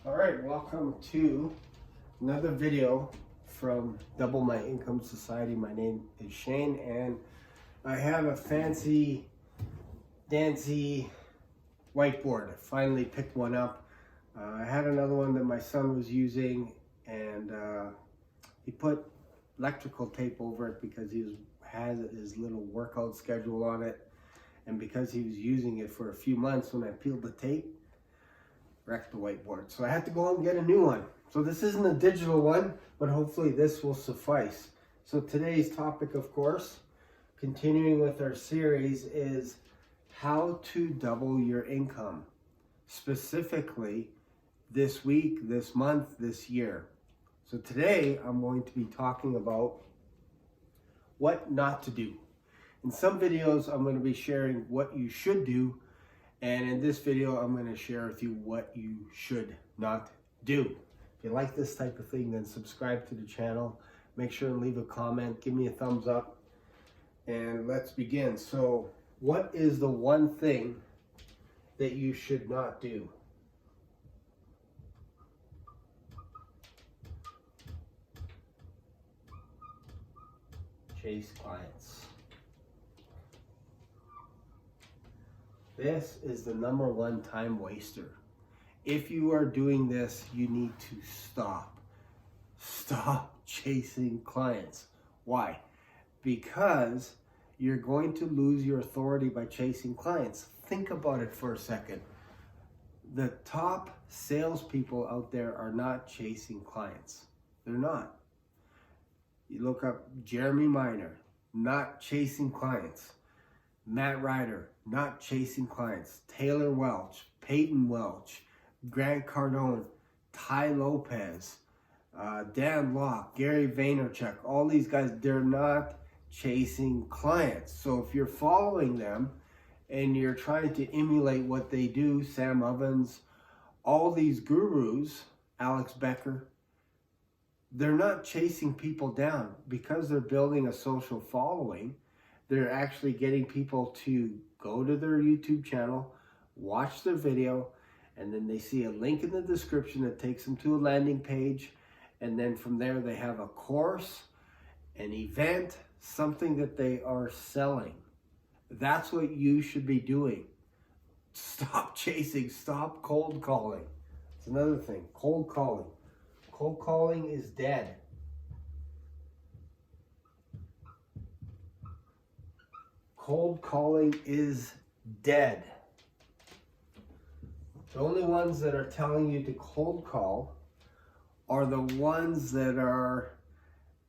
All right, welcome to another video from Double My Income Society. My name is Shane, and I have a fancy, dancy whiteboard. I finally picked one up. I had another one that my son was using, and he put electrical tape over it because has his little workout schedule on it, and because he was using it for a few months, when I peeled the tape, wrecked the whiteboard. So I had to go out and get a new one. So this isn't a digital one, but hopefully this will suffice. So today's topic, of course, continuing with our series, is how to double your income. Specifically this week, this month, this year. So today I'm going to be talking about what not to do. In some videos I'm going to be sharing what you should do, and in this video, I'm going to share with you what you should not do. If you like this type of thing, then subscribe to the channel. Make sure and leave a comment. Give me a thumbs up. And let's begin. So, what is the one thing that you should not do? Chase clients. This is the number one time waster. If you are doing this, you need to stop. Stop chasing clients. Why? Because you're going to lose your authority by chasing clients. Think about it for a second. The top salespeople out there are not chasing clients. They're not. You look up Jeremy Minor, not chasing clients. Matt Ryder, not chasing clients. Taylor Welch, Peyton Welch, Grant Cardone, Ty Lopez, Dan Locke, Gary Vaynerchuk, all these guys, they're not chasing clients. So if you're following them and you're trying to emulate what they do, Sam Ovens, all these gurus, Alex Becker, they're not chasing people down because they're building a social following. They're actually getting people to go to their YouTube channel, watch their video, and then they see a link in the description that takes them to a landing page. And then from there, they have a course, an event, something that they are selling. That's what you should be doing. Stop chasing, stop cold calling. It's another thing, cold calling. Cold calling is dead. Cold calling is dead. The only ones that are telling you to cold call are the ones that are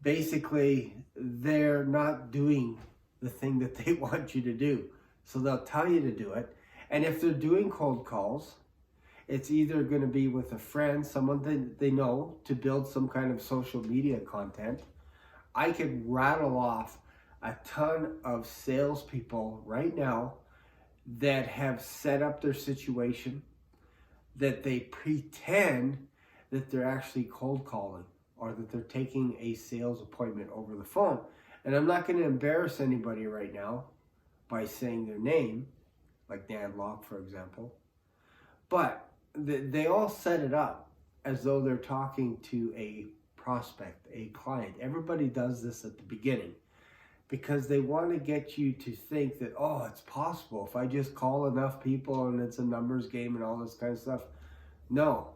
basically, they're not doing the thing that they want you to do. So they'll tell you to do it. And if they're doing cold calls, it's either going to be with a friend, someone that they know, to build some kind of social media content. I could rattle off a ton of salespeople right now that have set up their situation, that they pretend that they're actually cold calling or that they're taking a sales appointment over the phone. And I'm not going to embarrass anybody right now by saying their name, like Dan Locke, for example. But they all set it up as though they're talking to a prospect, a client. Everybody does this at the beginning, because they want to get you to think that, oh, it's possible if I just call enough people and it's a numbers game and all this kind of stuff. No,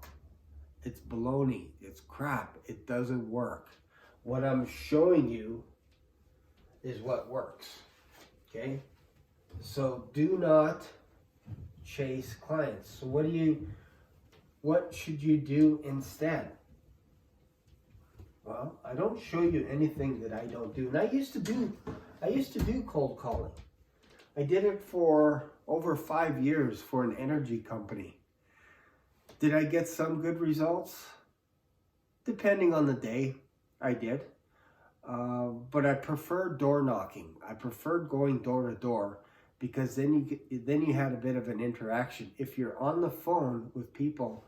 it's baloney. It's crap. It doesn't work. What I'm showing you is what works. Okay? So do not chase clients. So what should you do instead? Well, I don't show you anything that I don't do. And I used to do cold calling. I did it for over 5 years for an energy company. Did I get some good results? Depending on the day, I did. But I preferred door knocking. I preferred going door to door, because then you had a bit of an interaction. If you're on the phone with people,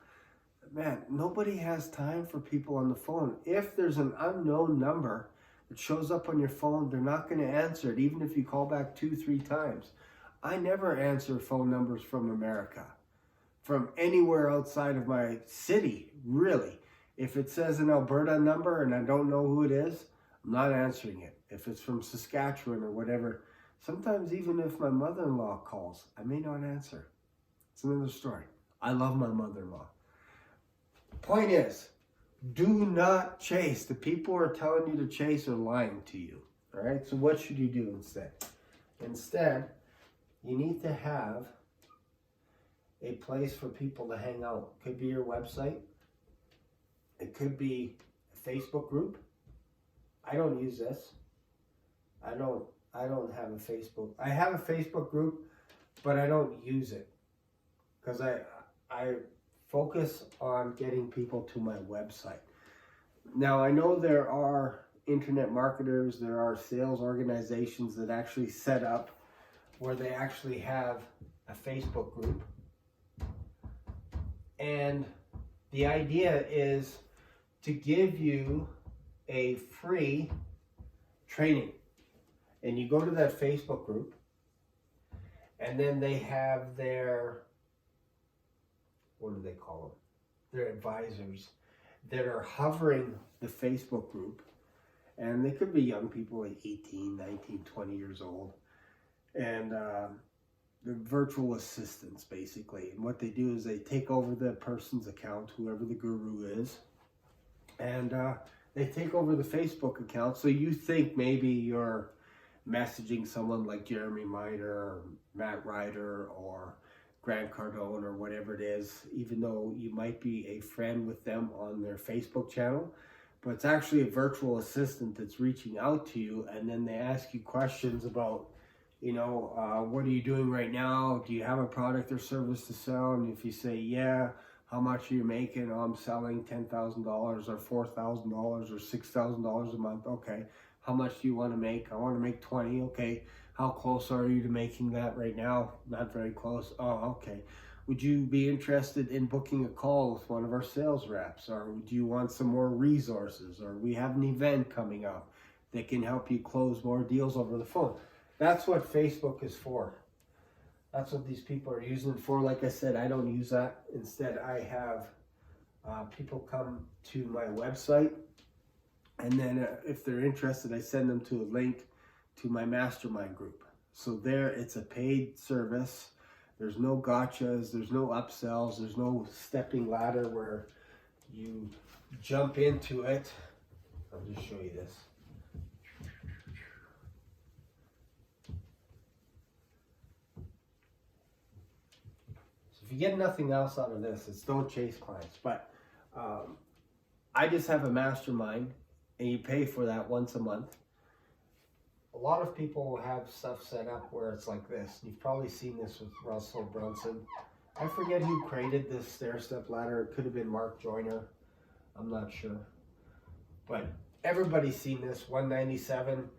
man, nobody has time for people on the phone. If there's an unknown number that shows up on your phone, they're not going to answer it, even if you call back 2-3 times. I never answer phone numbers from America. from anywhere outside of my city, really. If it says an Alberta number and I don't know who it is, I'm not answering it. If it's from Saskatchewan or whatever, sometimes even if my mother-in-law calls, I may not answer. It's another story. I love my mother-in-law. Point is, do not chase. The people who are telling you to chase are lying to you. All right? So what should you do instead? Instead, you need to have a place for people to hang out. It could be your website. It could be a Facebook group. I don't use this. I don't have a Facebook. I have a Facebook group, but I don't use it because I focus on getting people to my website. Now, I know there are internet marketers, there are sales organizations that actually set up where they actually have a Facebook group. And the idea is to give you a free training. And you go to that Facebook group, and then they have their, what do they call them? Their advisors that are hovering the Facebook group. And they could be young people like 18, 19, 20 years old. And they're virtual assistants, basically. And what they do is they take over the person's account, whoever the guru is, and they take over the Facebook account. So you think maybe you're messaging someone like Jeremy Miner or Matt Ryder or Grant Cardone or whatever it is, even though you might be a friend with them on their Facebook channel. But it's actually a virtual assistant that's reaching out to you, and then they ask you questions about, what are you doing right now? Do you have a product or service to sell? And if you say, yeah, how much are you making? Oh, I'm selling $10,000 or $4,000 or $6,000 a month. Okay. How much do you want to make? I want to make 20. Okay. How close are you to making that right now? Not very close. Oh, okay. Would you be interested in booking a call with one of our sales reps? Or do you want some more resources? Or we have an event coming up that can help you close more deals over the phone. That's what Facebook is for. That's what these people are using it for. Like I said, I don't use that. Instead, I have people come to my website, and then if they're interested, I send them to a link to my Mastermind Group. So there, it's a paid service. There's no gotchas, there's no upsells, there's no stepping ladder where you jump into it. I'll just show you this. So if you get nothing else out of this, it's don't chase clients. But I just have a mastermind, and you pay for that once a month. A lot of people have stuff set up where it's like this. You've probably seen this with Russell Brunson. I forget who created this stair-step ladder. It could have been Mark Joyner. I'm not sure. But everybody's seen this. $197.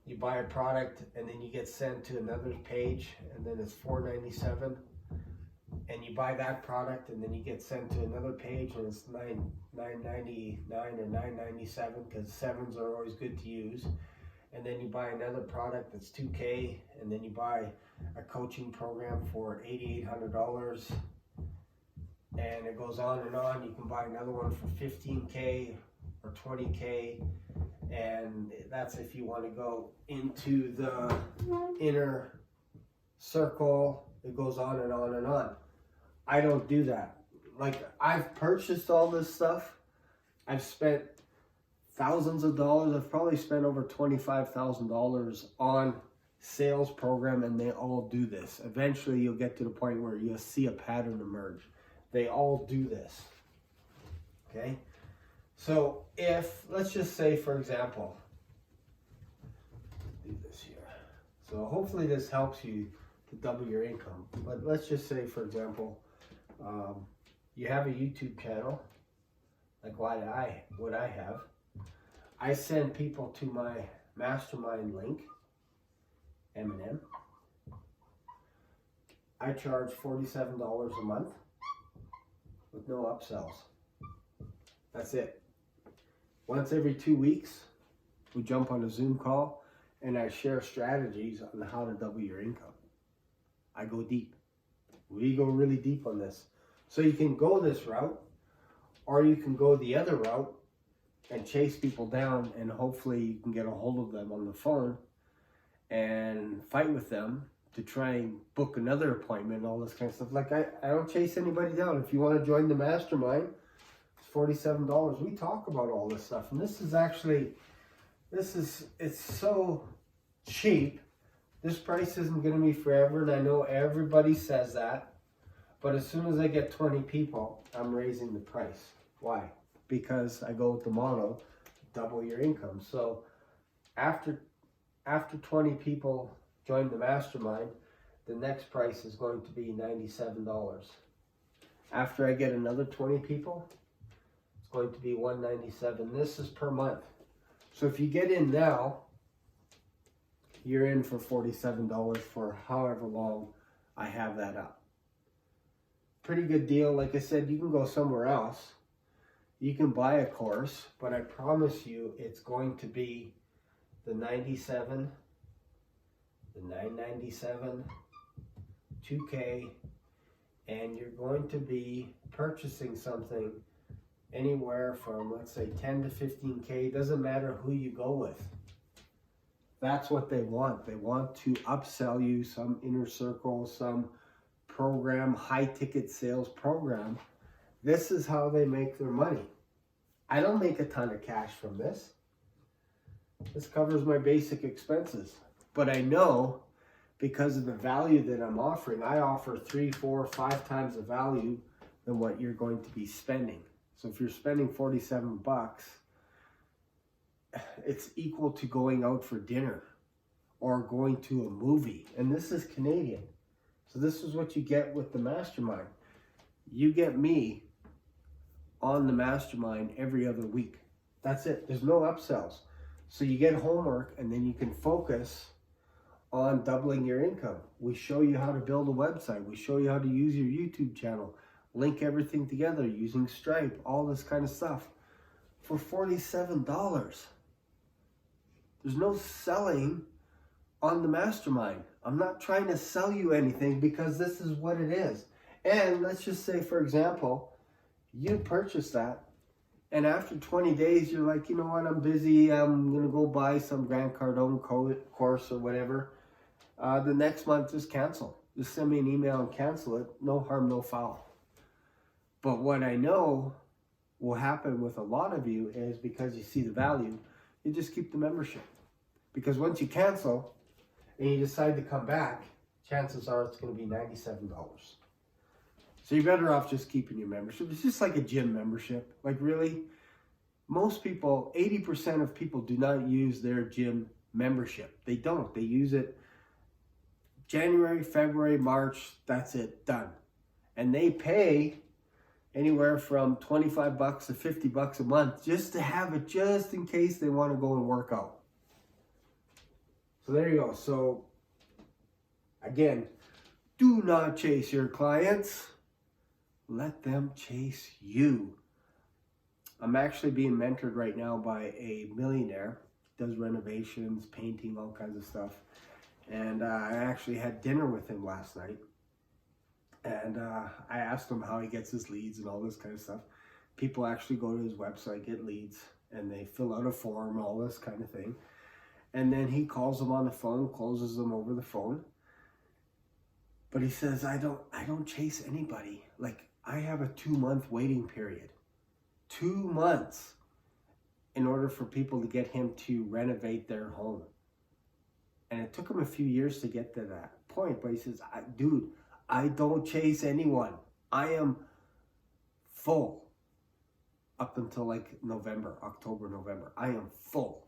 You buy a product, and then you get sent to another page, and then it's $497. And you buy that product, and then you get sent to another page, and it's $9.99 or $9.97 because 7s are always good to use. And then you buy another product that's $2,000, and then you buy a coaching program for $8,800, and it goes on and on. You can buy another one for $15,000 or $20,000, and that's if you want to go into the inner circle. It goes on and on and on. I don't do that. Like, I've purchased all this stuff. I've spent thousands of dollars. I've probably spent over $25,000 on sales program, and they all do this. Eventually you'll get to the point where you'll see a pattern emerge. They all do this. Okay? So if, let's just say, for example, do this here. So hopefully this helps you to double your income. But let's just say, for example, you have a YouTube channel, like what I have. I send people to my mastermind link, M&M. I charge $47 a month with no upsells. That's it. Once every 2 weeks, we jump on a Zoom call, and I share strategies on how to double your income. I go deep. We go really deep on this. So you can go this route, or you can go the other route and chase people down, and hopefully you can get a hold of them on the phone and fight with them to try and book another appointment, all this kind of stuff. Like I don't chase anybody down. If you want to join the mastermind, it's $47. We talk about all this stuff. And this is actually, it's so cheap. This price isn't going to be forever. And I know everybody says that. But as soon as I get 20 people, I'm raising the price. Why? Because I go with the motto, double your income. So after 20 people join the mastermind, the next price is going to be $97. After I get another 20 people, it's going to be $197. This is per month. So if you get in now, you're in for $47 for however long I have that up. Pretty good deal. Like I said, you can go somewhere else. You can buy a course, but I promise you it's going to be the $97, the $997, $2K, and you're going to be purchasing something anywhere from, let's say, 10 to 15K. Doesn't matter who you go with. That's what they want. They want to upsell you some inner circle, some program, high ticket sales program. This is how they make their money. I don't make a ton of cash from this. This covers my basic expenses. But I know because of the value that I'm offering, I offer 3, 4, 5 times the value than what you're going to be spending. So if you're spending $47, it's equal to going out for dinner or going to a movie. And this is Canadian. So this is what you get with the mastermind. You get me on the mastermind every other week. That's it. There's no upsells. So you get homework and then you can focus on doubling your income. We show you how to build a website. We show you how to use your YouTube channel, link everything together using Stripe, all this kind of stuff for $47. There's no selling on the mastermind. I'm not trying to sell you anything because this is what it is. And let's just say, for example, you purchase that and after 20 days, you're like, you know what, I'm busy. I'm going to go buy some Grant Cardone course or whatever. The next month, just cancel. Just send me an email and cancel it. No harm, no foul. But what I know will happen with a lot of you is because you see the value, you just keep the membership. Because once you cancel and you decide to come back, chances are it's going to be $97. So you're better off just keeping your membership. It's just like a gym membership. Like really, most people, 80% of people do not use their gym membership. They don't. They use it January, February, March. That's it. Done. And they pay anywhere from $25 to $50 a month just to have it, just in case they want to go and work out. So there you go. So again, do not chase your clients. Let them chase you. I'm actually being mentored right now by a millionaire. Does renovations, painting, all kinds of stuff. And I actually had dinner with him last night. And I asked him how he gets his leads and all this kind of stuff. People actually go to his website, get leads, and they fill out a form, all this kind of thing. And then he calls them on the phone, closes them over the phone. But he says, I don't chase anybody. Like, I have a 2-month waiting period. 2 months in order for people to get him to renovate their home. And it took him a few years to get to that point. But he says, dude, I don't chase anyone. I am full up until like October, November. I am full.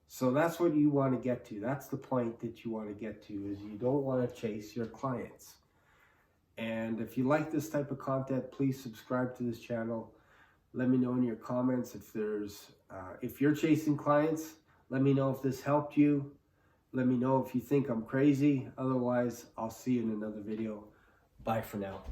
So that's what you want to get to. That's the point that you want to get to, is you don't want to chase your clients. And if you like this type of content, please subscribe to this channel. Let me know in your comments if you're chasing clients. Let me know if this helped you. Let me know if you think I'm crazy. Otherwise, I'll see you in another video. Bye for now.